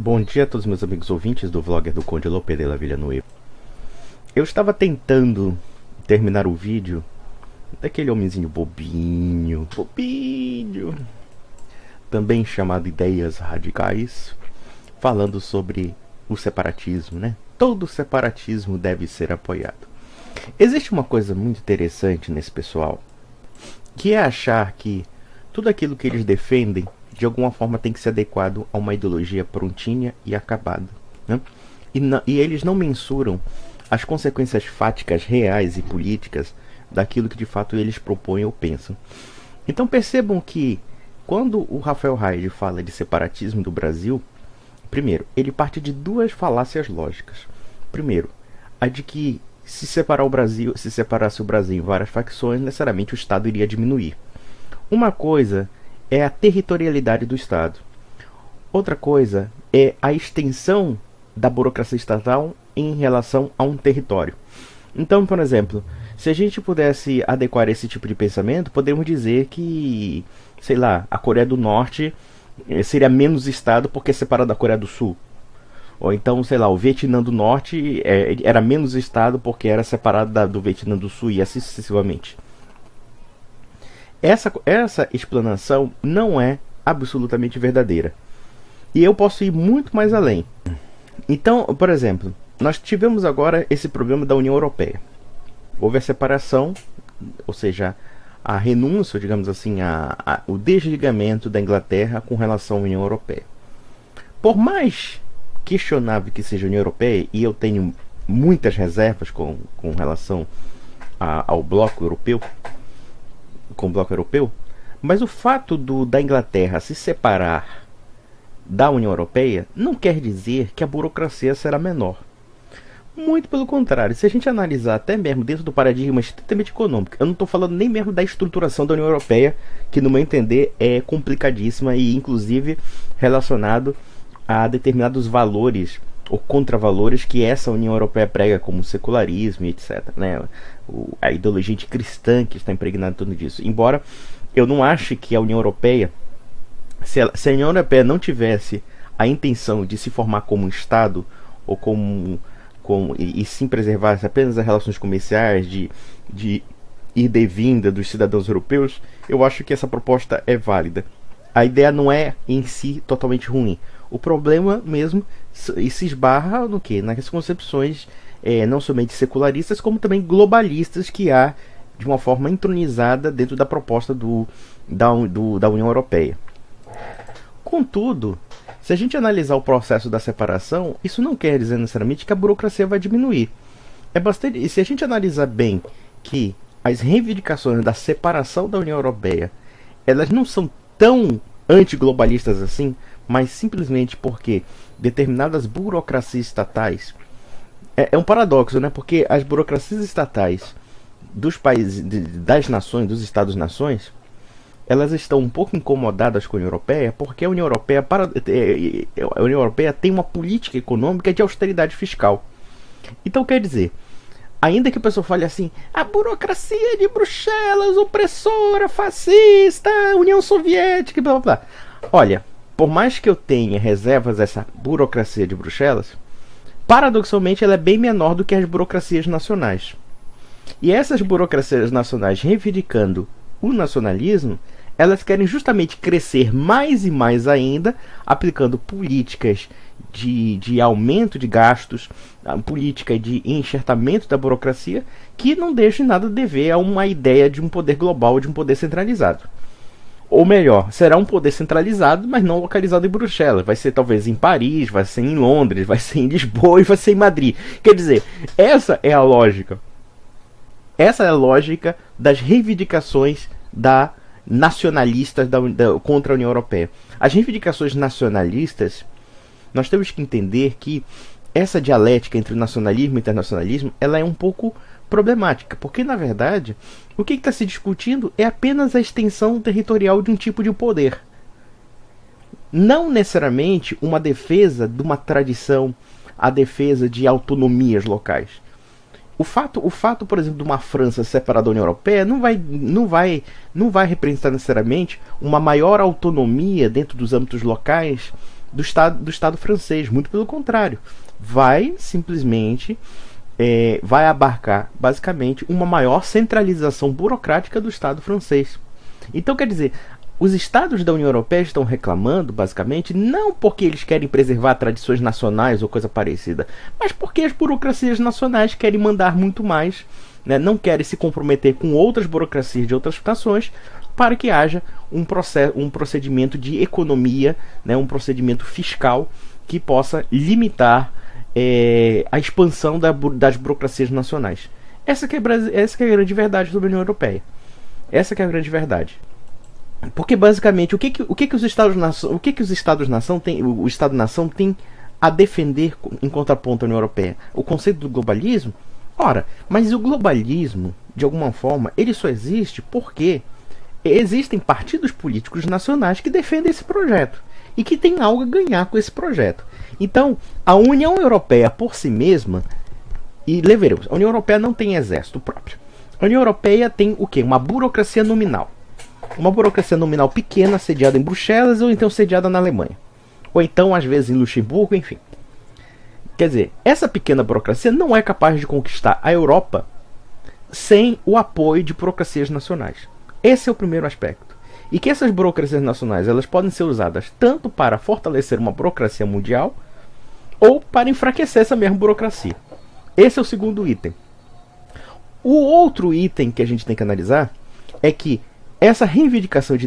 Bom dia a todos meus amigos ouvintes do vlogger do Conde Lope de la Villanueva. Eu estava tentando terminar o vídeo daquele homenzinho bobinho, também chamado Ideias Radicais, falando sobre o separatismo, né? Todo separatismo deve ser apoiado. Existe uma coisa muito interessante nesse pessoal, que é achar que tudo aquilo que eles defendem de alguma forma tem que ser adequado a uma ideologia prontinha e acabada, né? E eles não mensuram as consequências fáticas reais e políticas daquilo que de fato eles propõem ou pensam. Então percebam que quando o Rafael Haid fala de separatismo do Brasil, primeiro, ele parte de duas falácias lógicas. Primeiro, a de que se separasse o Brasil em várias facções, necessariamente o Estado iria diminuir. Uma coisa é a territorialidade do Estado. Outra coisa é a extensão da burocracia estatal em relação a um território. Então, por exemplo, se a gente pudesse adequar esse tipo de pensamento, podemos dizer que, sei lá, a Coreia do Norte seria menos Estado porque é separada da Coreia do Sul. Ou então, sei lá, o Vietnã do Norte era menos Estado porque era separado do Vietnã do Sul e assim sucessivamente. Essa explanação não é absolutamente verdadeira. E eu posso ir muito mais além. Então, por exemplo, nós tivemos agora esse problema da União Europeia. Houve a separação, ou seja, a renúncia, digamos assim, o desligamento da Inglaterra com relação à União Europeia. Por mais questionável que seja a União Europeia, e eu tenho muitas reservas com relação ao bloco europeu, mas o fato da Inglaterra se separar da União Europeia não quer dizer que a burocracia será menor. Muito pelo contrário, se a gente analisar até mesmo dentro do paradigma estritamente econômico, eu não estou falando nem mesmo da estruturação da União Europeia, que no meu entender é complicadíssima e inclusive relacionado a determinados valores ou contravalores que essa União Europeia prega, como o secularismo e etc, né? A ideologia cristã que está impregnada em torno disso. Embora eu não ache que a União Europeia, se a União Europeia não tivesse a intenção de se formar como um Estado, ou e sim preservasse apenas as relações comerciais de ida e vinda dos cidadãos europeus, eu acho que essa proposta é válida. A ideia não é em si totalmente ruim. O problema mesmo se esbarra no quê? Nas concepções não somente secularistas, como também globalistas que há de uma forma entronizada dentro da proposta da União Europeia. Contudo, se a gente analisar o processo da separação, isso não quer dizer necessariamente que a burocracia vai diminuir. E se a gente analisar bem que as reivindicações da separação da União Europeia, elas não são tão antiglobalistas assim, mas simplesmente porque determinadas burocracias estatais, é um paradoxo, né? Porque as burocracias estatais dos países, das nações, dos Estados-nações, elas estão um pouco incomodadas com a União Europeia, porque a União Europeia tem uma política econômica de austeridade fiscal. Então quer dizer, ainda que a pessoa fale assim, a burocracia de Bruxelas, opressora, fascista, União Soviética, blá blá blá. Olha, por mais que eu tenha reservas a essa burocracia de Bruxelas, paradoxalmente ela é bem menor do que as burocracias nacionais. E essas burocracias nacionais reivindicando o nacionalismo, elas querem justamente crescer mais e mais ainda, aplicando políticas de aumento de gastos, política de enxertamento da burocracia, que não deixam nada a dever a uma ideia de um poder global, de um poder centralizado. Ou melhor, será um poder centralizado, mas não localizado em Bruxelas. Vai ser talvez em Paris, vai ser em Londres, vai ser em Lisboa e vai ser em Madrid. Quer dizer, essa é a lógica. Essa é a lógica das reivindicações nacionalistas contra a União Europeia. As reivindicações nacionalistas, nós temos que entender que essa dialética entre o nacionalismo e o internacionalismo, ela é um pouco problemática, porque na verdade o que está se discutindo é apenas a extensão territorial de um tipo de poder, não necessariamente uma defesa de uma tradição, a defesa de autonomias locais. O fato, por exemplo, de uma França separada da União Europeia não vai representar necessariamente uma maior autonomia dentro dos âmbitos locais do Estado francês. Muito pelo contrário. Vai simplesmente vai abarcar basicamente uma maior centralização burocrática do Estado francês. Então, quer dizer, os estados da União Europeia estão reclamando, basicamente, não porque eles querem preservar tradições nacionais ou coisa parecida, mas porque as burocracias nacionais querem mandar muito mais, né, não querem se comprometer com outras burocracias de outras nações, para que haja um procedimento de economia, né, um procedimento fiscal que possa limitar a expansão das burocracias nacionais. Essa que é a grande verdade da União Europeia. Essa que é a grande verdade. Porque basicamente o que os Estados-nação tem, o Estado-nação tem a defender em contraponto à União Europeia? O conceito do globalismo? Ora, mas o globalismo, de alguma forma, ele só existe porque existem partidos políticos nacionais que defendem esse projeto e que têm algo a ganhar com esse projeto. Então, a União Europeia por si mesma, e veremos, a União Europeia não tem exército próprio. A União Europeia tem o quê? Uma burocracia nominal. Uma burocracia nominal pequena, sediada em Bruxelas ou então sediada na Alemanha. Ou então, às vezes, em Luxemburgo, enfim. Quer dizer, essa pequena burocracia não é capaz de conquistar a Europa sem o apoio de burocracias nacionais. Esse é o primeiro aspecto. E que essas burocracias nacionais elas podem ser usadas tanto para fortalecer uma burocracia mundial ou para enfraquecer essa mesma burocracia. Esse é o segundo item. O outro item que a gente tem que analisar é que essa reivindicação de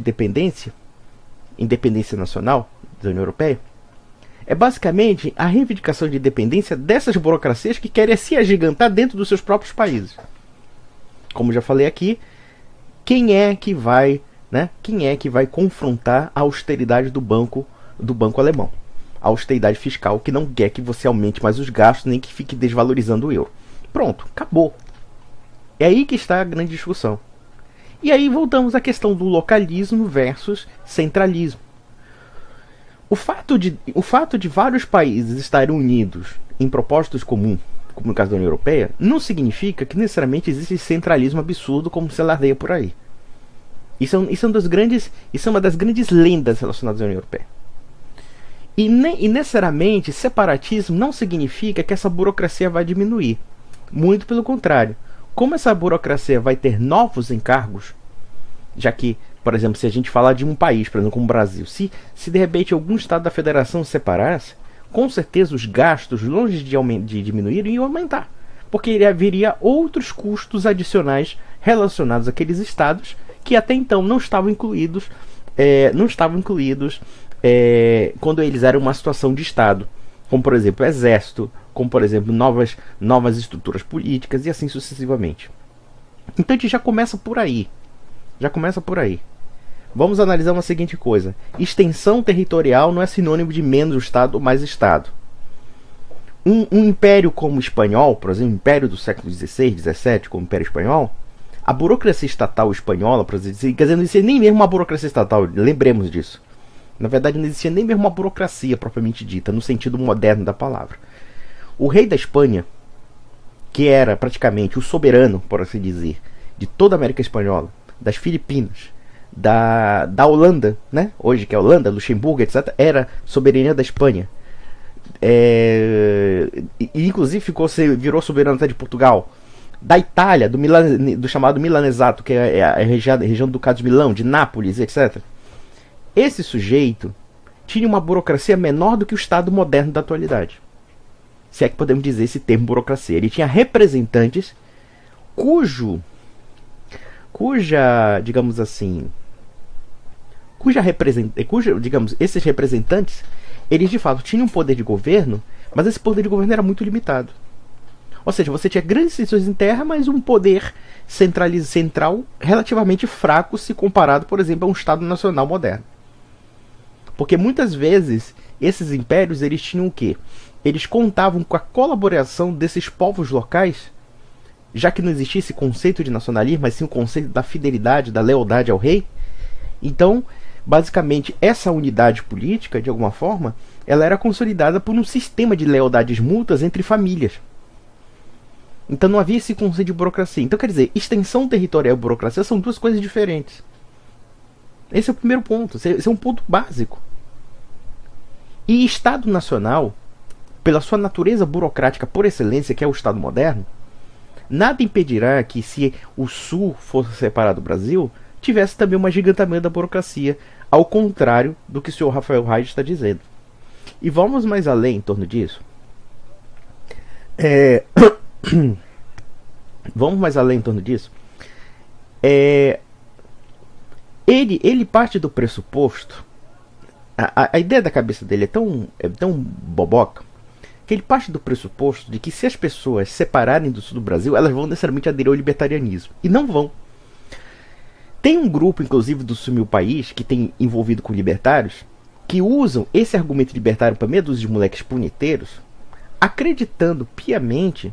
independência nacional da União Europeia, é basicamente a reivindicação de independência dessas burocracias que querem se agigantar dentro dos seus próprios países. Como já falei aqui, quem é que vai confrontar a austeridade do banco alemão? A austeridade fiscal que não quer que você aumente mais os gastos nem que fique desvalorizando o euro. Pronto, acabou. É aí que está a grande discussão. E aí voltamos à questão do localismo versus centralismo. O fato de vários países estarem unidos em propósitos comuns, como no caso da União Europeia, não significa que necessariamente existe centralismo absurdo como se alardeia por aí. Isso é uma das grandes lendas relacionadas à União Europeia. E necessariamente separatismo não significa que essa burocracia vai diminuir. Muito pelo contrário. Como essa burocracia vai ter novos encargos, já que, por exemplo, se a gente falar de um país, por exemplo, como o Brasil, se de repente algum estado da federação se separasse, com certeza os gastos, longe de diminuir, iam aumentar. Porque haveria outros custos adicionais relacionados àqueles estados que até então não estavam incluídos quando eles eram uma situação de estado, como por exemplo o exército, como por exemplo novas estruturas políticas e assim sucessivamente. Então a gente já começa por aí. Vamos analisar uma seguinte coisa: extensão territorial não é sinônimo de menos estado ou mais estado. Um império como o espanhol, por exemplo, o império do século XVI, XVII, como o Império Espanhol, a burocracia estatal espanhola, por exemplo, quer dizer, não existia nem mesmo uma burocracia estatal, lembremos disso. Na verdade, não existia nem mesmo uma burocracia propriamente dita, no sentido moderno da palavra. O rei da Espanha, que era praticamente o soberano, por assim dizer, de toda a América Espanhola, das Filipinas, da Holanda, né? Hoje que é a Holanda, Luxemburgo, etc., era soberania da Espanha. E inclusive virou soberano até de Portugal. Da Itália, do chamado Milanesato, que é a região do Ducado de Milão, de Nápoles, etc. Esse sujeito tinha uma burocracia menor do que o Estado moderno da atualidade. Se é que podemos dizer esse termo burocracia. Ele tinha representantes esses representantes, eles de fato tinham um poder de governo, mas esse poder de governo era muito limitado. Ou seja, você tinha grandes instituições em terra, mas um poder central relativamente fraco se comparado, por exemplo, a um Estado nacional moderno. Porque muitas vezes esses impérios eles tinham o quê? Eles contavam com a colaboração desses povos locais, já que não existia esse conceito de nacionalismo, mas sim o conceito da fidelidade, da lealdade ao rei. Então, basicamente, essa unidade política, de alguma forma, ela era consolidada por um sistema de lealdades mútuas entre famílias. Então não havia esse conceito de burocracia. Então, quer dizer, extensão territorial e burocracia são duas coisas diferentes. Esse é o primeiro ponto. Esse é um ponto básico. E Estado Nacional, pela sua natureza burocrática por excelência, que é o Estado moderno, nada impedirá que, se o Sul fosse separado do Brasil, tivesse também um agigantamento da burocracia, ao contrário do que o senhor Rafael Haid está dizendo. E vamos mais além em torno disso. Vamos mais além em torno disso. Ele parte do pressuposto. A ideia da cabeça dele é tão boboca que ele parte do pressuposto de que, se as pessoas se separarem do sul do Brasil, elas vão necessariamente aderir ao libertarianismo. E não vão. Tem um grupo, inclusive, do Sul Meu País, que tem envolvido com libertários, que usam esse argumento libertário para meia dúzia de moleques punheteiros, acreditando piamente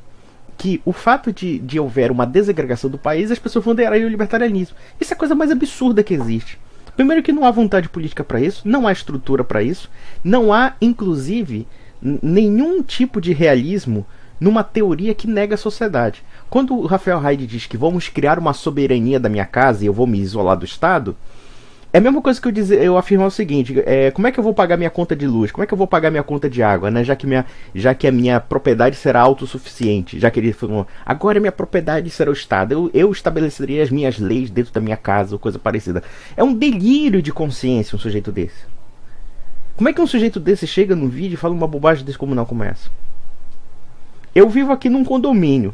que o fato de houver uma desagregação do país, as pessoas vão aderir ao libertarianismo. Isso é a coisa mais absurda que existe. Primeiro, que não há vontade política para isso, não há estrutura para isso, não há, inclusive, nenhum tipo de realismo numa teoria que nega a sociedade. Quando o Rafael Haid diz que vamos criar uma soberania da minha casa e eu vou me isolar do Estado, é a mesma coisa que eu afirmar o seguinte: como é que eu vou pagar minha conta de luz? Como é que eu vou pagar minha conta de água, né? Já que a minha propriedade será autossuficiente, já que ele falou, agora minha propriedade será o Estado, eu estabeleceria as minhas leis dentro da minha casa, ou coisa parecida. É um delírio de consciência um sujeito desse. Como é que um sujeito desse chega no vídeo e fala uma bobagem descomunal como essa? Eu vivo aqui num condomínio.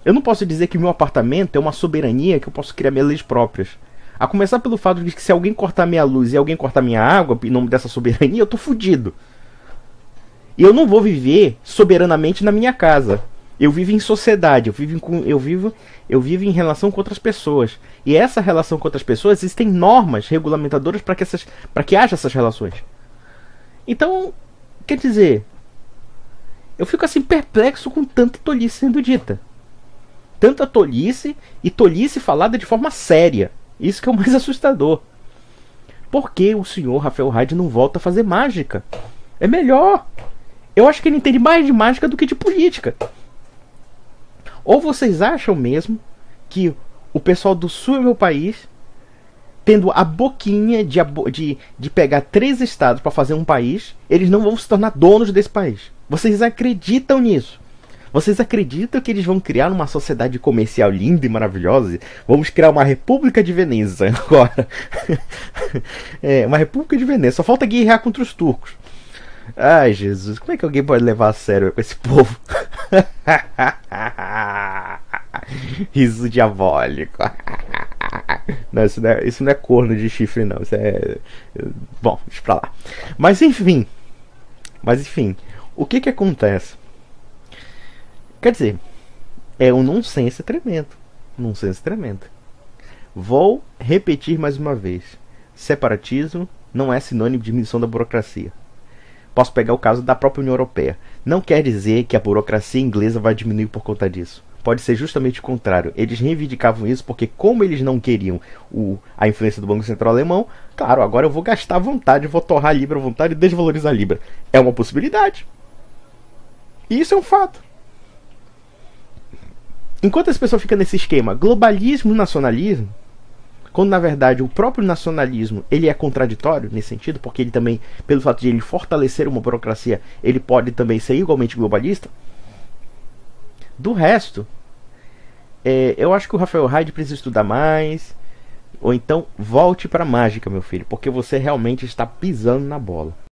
Eu não posso dizer que meu apartamento é uma soberania, que eu posso criar minhas leis próprias. A começar pelo fato de que, se alguém cortar minha luz e alguém cortar minha água em nome dessa soberania, eu tô fudido. E eu não vou viver soberanamente na minha casa. Eu vivo em sociedade, eu vivo em relação com outras pessoas. E essa relação com outras pessoas, existem normas regulamentadoras para que haja essas relações. Então, quer dizer, eu fico assim perplexo com tanta tolice sendo dita. Tanta tolice, e tolice falada de forma séria. Isso que é o mais assustador. Por que o senhor Rafael Haid não volta a fazer mágica? É melhor. Eu acho que ele entende mais de mágica do que de política. Ou vocês acham mesmo que o pessoal do Sul Meu País, tendo a boquinha de pegar 3 estados para fazer um país, eles não vão se tornar donos desse país? Vocês acreditam nisso? Vocês acreditam que eles vão criar uma sociedade comercial linda e maravilhosa? Vamos criar uma República de Veneza agora. Uma República de Veneza. Só falta guerrear contra os turcos. Ai, Jesus. Como é que alguém pode levar a sério com esse povo? Riso diabólico. Não, isso não é corno de chifre, não. Isso é... Bom, deixa pra lá. Mas enfim. O que acontece? Quer dizer, é um nonsense tremendo. Vou repetir mais uma vez. Separatismo não é sinônimo de diminuição da burocracia. Posso pegar o caso da própria União Europeia. Não quer dizer que a burocracia inglesa vai diminuir por conta disso. Pode ser justamente o contrário. Eles reivindicavam isso porque, como eles não queriam a influência do Banco Central Alemão, claro, agora eu vou gastar à vontade, vou torrar a Libra à vontade e desvalorizar a Libra. É uma possibilidade. E isso é um fato. Enquanto essa pessoa fica nesse esquema globalismo, nacionalismo, quando na verdade o próprio nacionalismo ele é contraditório nesse sentido, porque ele também, pelo fato de ele fortalecer uma burocracia, ele pode também ser igualmente globalista. Do resto, eu acho que o Rafael Haid precisa estudar mais, ou então volte para a mágica, meu filho, porque você realmente está pisando na bola.